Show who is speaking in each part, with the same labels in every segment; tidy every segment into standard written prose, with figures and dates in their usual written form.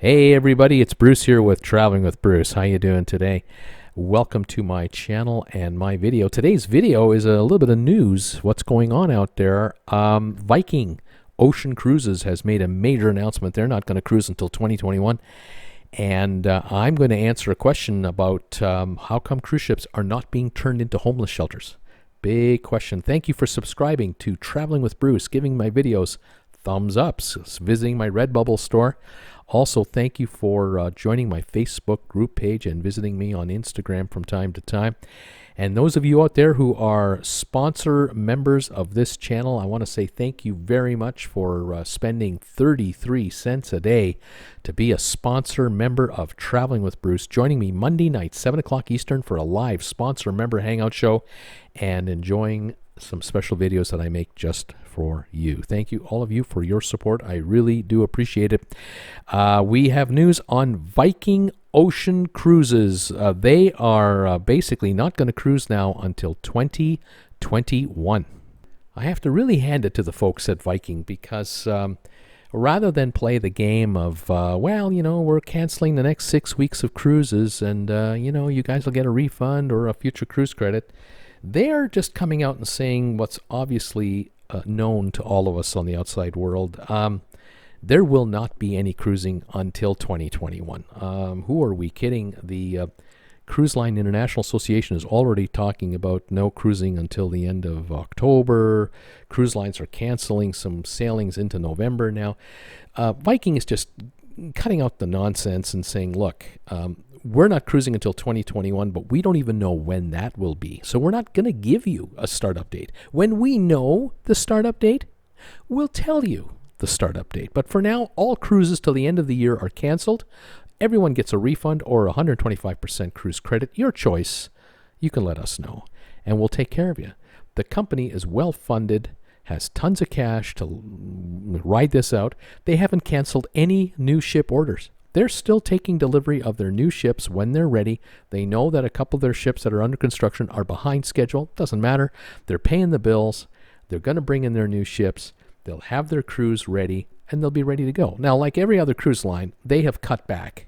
Speaker 1: Hey everybody, it's Bruce here with Traveling with Bruce. How you doing today? Welcome to my channel and my video. Today's video is a little bit of news. What's going on out there? Viking Ocean Cruises has made a major announcement. They're not going to cruise until 2021. And I'm going to answer a question about how come cruise ships are not being turned into homeless shelters. Big question. Thank you for subscribing to Traveling with Bruce, giving my videos thumbs ups, visiting my RedBubble store. Also, thank you for joining my Facebook group page and visiting me on Instagram from time to time. And those of you out there who are sponsor members of this channel, I want to say thank you very much for spending 33 cents a day to be a sponsor member of Traveling with Bruce, joining me Monday night, 7 o'clock Eastern, for a live sponsor member hangout show and enjoying some special videos that I make just for you. Thank you, all of you, for your support. I really do appreciate it. We have news on Viking Ocean Cruises. They are basically not going to cruise now until 2021. I have to really hand it to the folks at Viking because rather than play the game of, well, you know, we're canceling the next 6 weeks of cruises and, you know, you guys will get a refund or a future cruise credit, they're just coming out and saying what's obviously known to all of us on the outside world. There will not be any cruising until 2021. Who are we kidding? The Cruise Line International Association is already talking about no cruising until the end of October. Cruise lines are canceling some sailings into November now. Viking is just cutting out the nonsense and saying, look, we're not cruising until 2021, but we don't even know when that will be. So we're not going to give you a startup date. When we know the startup date, we'll tell you the startup date. But for now, all cruises till the end of the year are canceled. Everyone gets a refund or 125% cruise credit. Your choice. You can let us know, and we'll take care of you. The company is well funded, has tons of cash to ride this out. They haven't canceled any new ship orders. They're still taking delivery of their new ships when they're ready. They know that a couple of their ships that are under construction are behind schedule. Doesn't matter. They're paying the bills. They're going to bring in their new ships. They'll have their crews ready, and they'll be ready to go. Now, like every other cruise line, they have cut back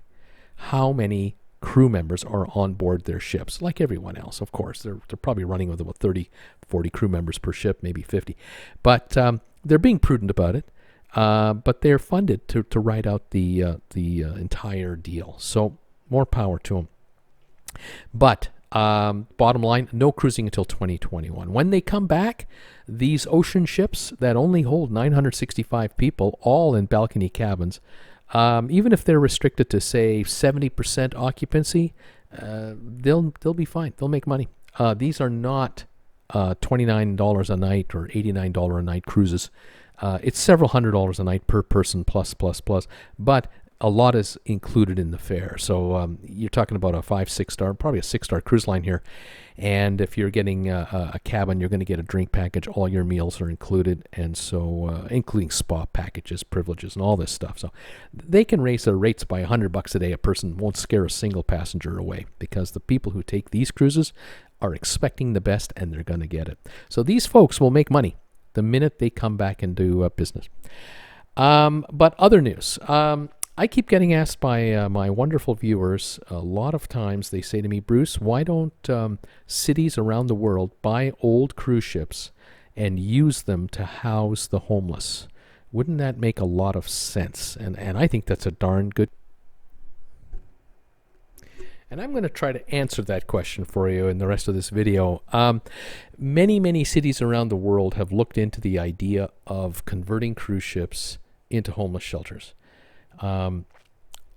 Speaker 1: how many crew members are on board their ships, like everyone else, of course. They're probably running with about 30, 40 crew members per ship, maybe 50. But they're being prudent about it. But they're funded to ride out the entire deal. So more power to them. But bottom line, no cruising until 2021. When they come back, these ocean ships that only hold 965 people, all in balcony cabins, even if they're restricted to, say, 70% occupancy, they'll be fine. They'll make money. These are not $29 a night or $89 a night cruises. It's several $100s a night per person plus, but a lot is included in the fare. So you're talking about a 5, 6 star, probably a 6-star cruise line here. And if you're getting a cabin, you're going to get a drink package. All your meals are included. And so including spa packages, privileges, and all this stuff. So they can raise their rates by $100 a day. A person won't scare a single passenger away because the people who take these cruises are expecting the best and they're going to get it. So these folks will make money the minute they come back and do business. But other news. I keep getting asked by my wonderful viewers, a lot of times they say to me, Bruce, why don't cities around the world buy old cruise ships and use them to house the homeless? Wouldn't that make a lot of sense? And I think that's a darn good. And I'm going to try to answer that question for you in the rest of this video. Many cities around the world have looked into the idea of converting cruise ships into homeless shelters. And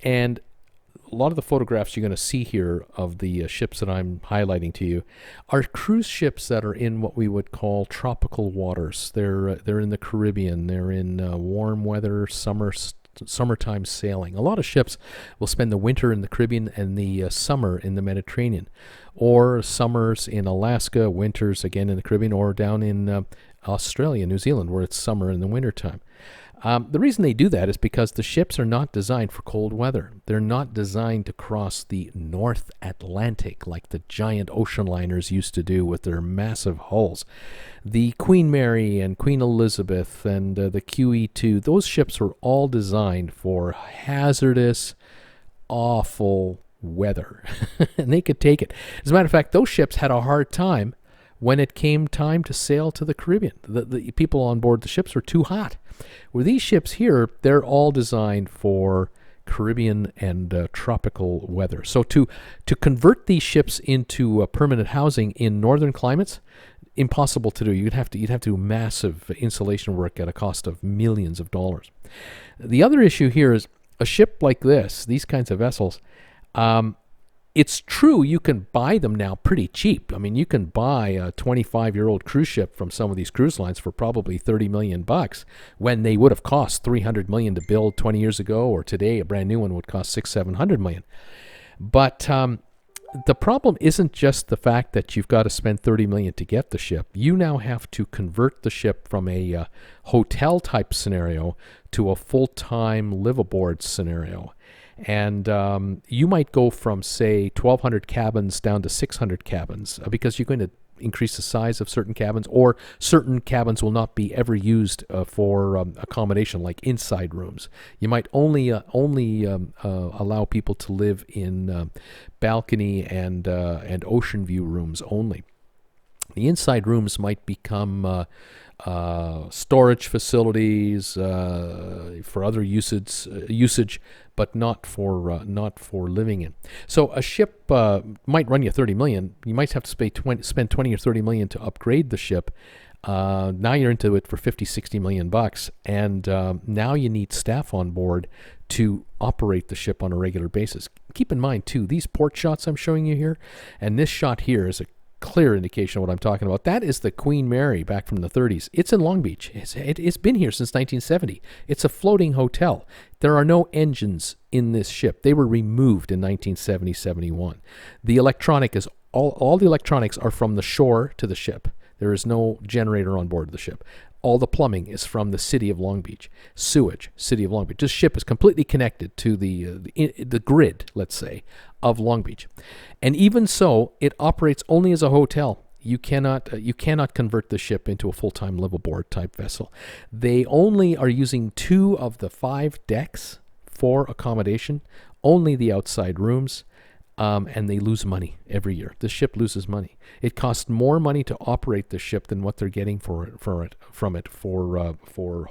Speaker 1: a lot of the photographs you're going to see here of the ships that I'm highlighting to you are cruise ships that are in what we would call tropical waters. They're in the Caribbean. They're in warm weather, summertime sailing. A lot of ships will spend the winter in the Caribbean and the summer in the Mediterranean, or summers in Alaska, winters again in the Caribbean, or down in Australia, New Zealand, where it's summer in the wintertime. The reason they do that is because the ships are not designed for cold weather. They're not designed to cross the North Atlantic like the giant ocean liners used to do with their massive hulls. The Queen Mary and Queen Elizabeth and the QE2, those ships were all designed for hazardous, awful weather. And they could take it. As a matter of fact, those ships had a hard time when it came time to sail to the Caribbean. The people on board the ships were too hot. Where these ships here, they're all designed for Caribbean and tropical weather. So to convert these ships into permanent housing in northern climates, impossible to do. You'd have to do massive insulation work at a cost of millions of dollars. The other issue here is a ship like this, these kinds of vessels, it's true you can buy them now pretty cheap. I mean, you can buy a 25-year-old cruise ship from some of these cruise lines for probably $30 million when they would have cost $300 million to build 20 years ago, or today a brand new one would cost $600-700 million. But the problem isn't just the fact that you've got to spend $30 million to get the ship. You now have to convert the ship from a hotel-type scenario to a full-time live-aboard scenario. And you might go from, say, 1,200 cabins down to 600 cabins because you're going to increase the size of certain cabins, or certain cabins will not be ever used for accommodation, like inside rooms. You might only allow people to live in balcony and ocean view rooms only. The inside rooms might become storage facilities for other usage, but not for living in. So a ship might run you $30 million. You might have to spend $20 or $30 million to upgrade the ship. Now you're into it for $50-60 million, and now you need staff on board to operate the ship on a regular basis. Keep in mind too, these port shots I'm showing you here, and this shot here is a clear indication of what I'm talking about. That is the Queen Mary back from the 30s. It's in Long Beach. It's been here since 1970. It's a floating hotel. There are no engines in this ship. They were removed in 1970-71. The electronic is all the electronics are from the shore to the ship. There is no generator on board the ship. All the plumbing is from the city of Long Beach. Sewage, city of Long Beach. This ship is completely connected to the grid, let's say, of Long Beach. And even so, it operates only as a hotel. You cannot convert the ship into a full-time live-aboard type vessel. They only are using 2 of the 5 decks for accommodation, only the outside rooms. And they lose money every year. The ship loses money. It costs more money to operate the ship than what they're getting for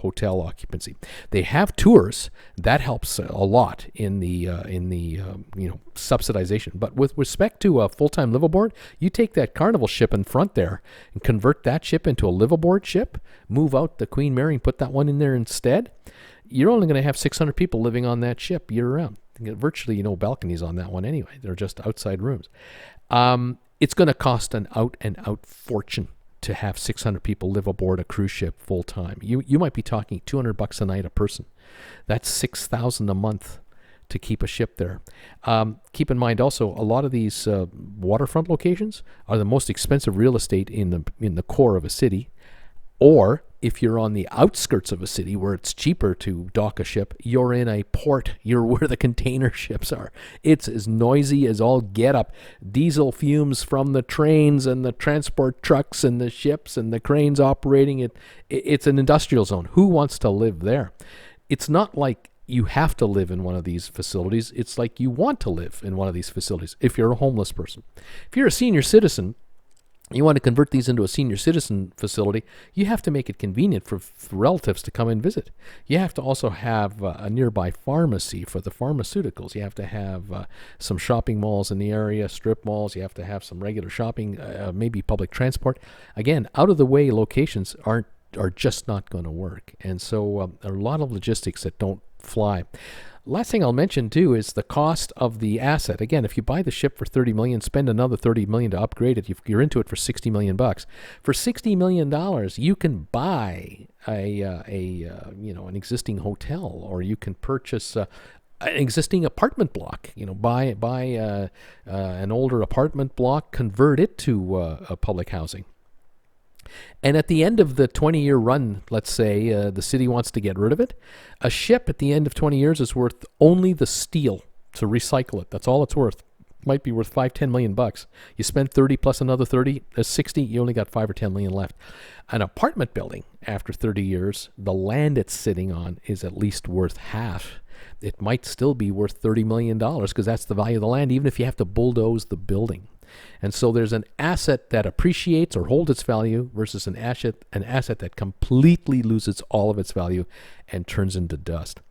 Speaker 1: hotel occupancy. They have tours that helps a lot in the subsidization. But with respect to a full-time live-aboard, you take that Carnival ship in front there and convert that ship into a live-aboard ship, move out the Queen Mary and put that one in there instead. You're only going to have 600 people living on that ship year-round. Virtually no balconies on that one anyway. They're just outside rooms. It's going to cost an out-and-out fortune to have 600 people live aboard a cruise ship full-time. You might be talking $200 a night a person. That's $6,000 a month to keep a ship there. Keep in mind also, a lot of these waterfront locations are the most expensive real estate in the core of a city. Or if you're on the outskirts of a city where it's cheaper to dock a ship, you're in a port. You're where the container ships are. It's as noisy as all get up. Diesel fumes from the trains and the transport trucks and the ships and the cranes operating it. It's an industrial zone. Who wants to live there? It's not like you have to live in one of these facilities. It's like you want to live in one of these facilities if you're a homeless person. If you're a senior citizen, you want to convert these into a senior citizen facility, you have to make it convenient for relatives to come and visit. You have to also have a nearby pharmacy for the pharmaceuticals. You have to have some shopping malls in the area, strip malls. You have to have some regular shopping, maybe public transport. Again, out-of-the-way locations are just not going to work. And so there are a lot of logistics that don't fly. Last thing I'll mention too is the cost of the asset. Again, if you buy the ship for $30 million, spend another $30 million to upgrade it, you're into it for $60 million. For $60 million, you can buy an existing hotel, or you can purchase an existing apartment block. Buy an older apartment block, convert it to public housing. And at the end of the 20-year run, let's say the city wants to get rid of it, a ship at the end of 20 years is worth only the steel to recycle it. That's all it's worth. Might be worth $5-10 million bucks. You spend 30 plus another 30, 60, you only got 5 or 10 million left. An apartment building, after 30 years, the land it's sitting on is at least worth half. It might still be worth $30 million because that's the value of the land, even if you have to bulldoze the building. And so there's an asset that appreciates or holds its value versus an asset that completely loses all of its value and turns into dust.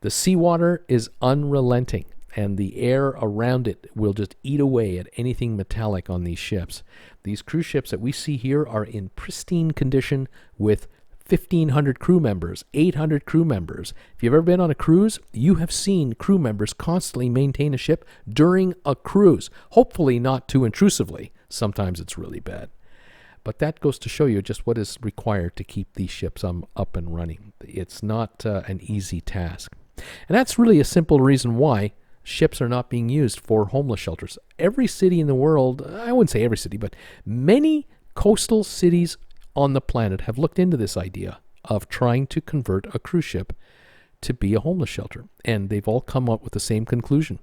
Speaker 1: The seawater is unrelenting, and the air around it will just eat away at anything metallic on these ships. These cruise ships that we see here are in pristine condition with 1,500 crew members, 800 crew members. If you've ever been on a cruise, you have seen crew members constantly maintain a ship during a cruise. Hopefully not too intrusively. Sometimes it's really bad. But that goes to show you just what is required to keep these ships up and running. It's not an easy task. And that's really a simple reason why ships are not being used for homeless shelters. Every city in the world, I wouldn't say every city, but many coastal cities on the planet have looked into this idea of trying to convert a cruise ship to be a homeless shelter. And they've all come up with the same conclusion.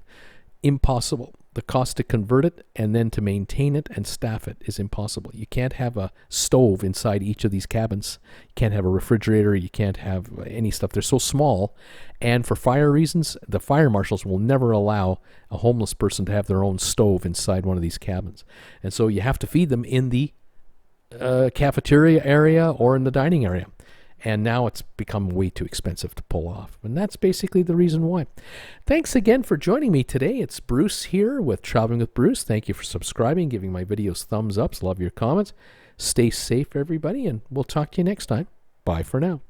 Speaker 1: Impossible. The cost to convert it and then to maintain it and staff it is impossible. You can't have a stove inside each of these cabins. You can't have a refrigerator. You can't have any stuff. They're so small. And for fire reasons, the fire marshals will never allow a homeless person to have their own stove inside one of these cabins. And so you have to feed them in the cafeteria area or in the dining area. And now it's become way too expensive to pull off. And that's basically the reason why. Thanks again for joining me today. It's Bruce here with Traveling with Bruce. Thank you for subscribing, giving my videos thumbs ups. Love your comments. Stay safe, everybody, and we'll talk to you next time. Bye for now.